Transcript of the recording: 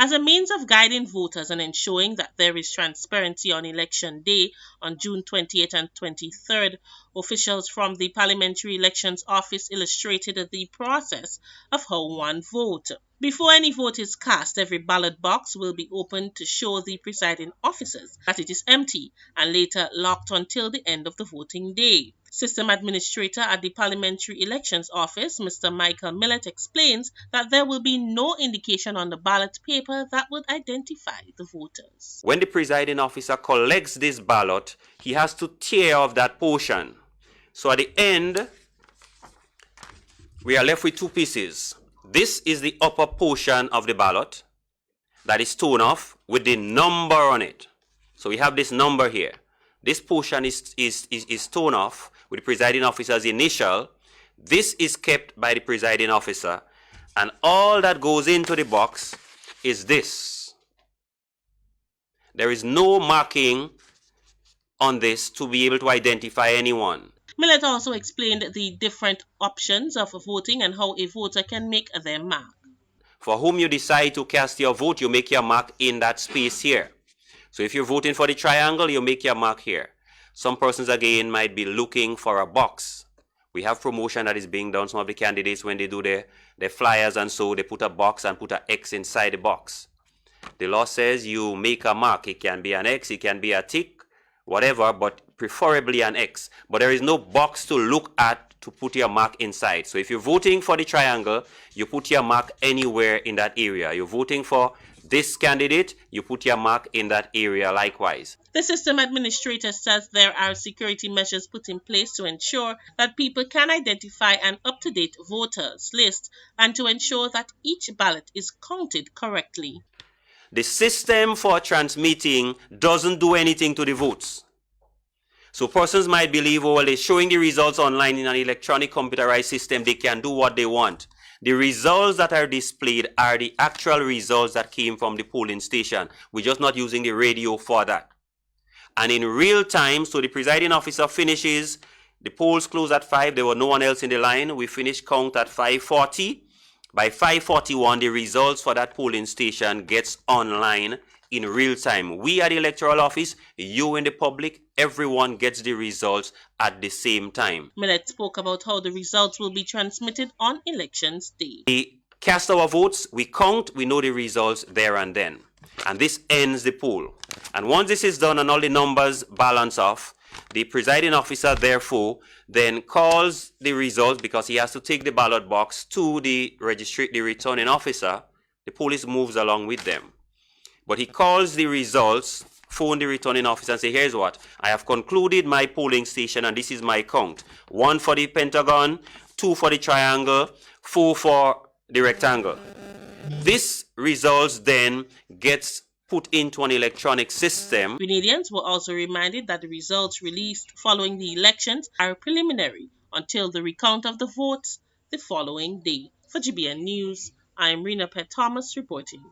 As a means of guiding voters and ensuring that there is transparency on election day on June 28th and 23rd, officials from the Parliamentary Elections Office illustrated the process of how one votes. Before any vote is cast, every ballot box will be opened to show the presiding officers that it is empty and later locked until the end of the voting day. System Administrator at the Parliamentary Elections Office, Mr. Michael Millett, explains that there will be no indication on the ballot paper that would identify the voters. When the presiding officer collects this ballot, he has to tear off that portion. So at the end, we are left with two pieces. This is the upper portion of the ballot that is torn off with the number on it. So we have this number here. This portion is torn off with the presiding officer's initial. This is kept by the presiding officer. And all that goes into the box is this. There is no marking on this to be able to identify anyone. Millett also explained the different options of voting and how a voter can make their mark. For whom you decide to cast your vote, you make your mark in that space here. So if you're voting for the triangle, you make your mark here. Some persons again might be looking for a box. We have promotion that is being done. Some of the candidates, when they do their flyers and so, they put a box and put an X inside the box. The law says you make a mark. It can be an X, it can be a tick, whatever, but preferably an X. But there is no box to look at to put your mark inside. So if you're voting for the triangle, you put your mark anywhere in that area. You're voting for this candidate, you put your mark in that area likewise. The system administrator says there are security measures put in place to ensure that people can identify an up-to-date voters list and to ensure that each ballot is counted correctly. The system for transmitting doesn't do anything to the votes. So persons might believe, oh, well, they're showing the results online in an electronic computerized system, they can do what they want. The results that are displayed are the actual results that came from the polling station. We're just not using the radio for that. And in real time, so the presiding officer finishes, the polls close at 5, there was no one else in the line. We finished count at 5:40. By 5:41, the results for that polling station gets online in real time. We at the electoral office, you in the public, everyone gets the results at the same time. Millett spoke about how the results will be transmitted on elections day. We cast our votes, we count, we know the results there and then. And this ends the poll. And once this is done and all the numbers balance off, the presiding officer, therefore, then calls the results because he has to take the ballot box to the returning officer. The police moves along with them. But he calls the results, phone the returning officer and say, here's what, I have concluded my polling station and this is my count. 1 for the pentagon, 2 for the triangle, 4 for the rectangle. This results then gets put into an electronic system. Canadians were also reminded that the results released following the elections are preliminary until the recount of the votes the following day. For GBN News, I am Rena Pett Thomas reporting.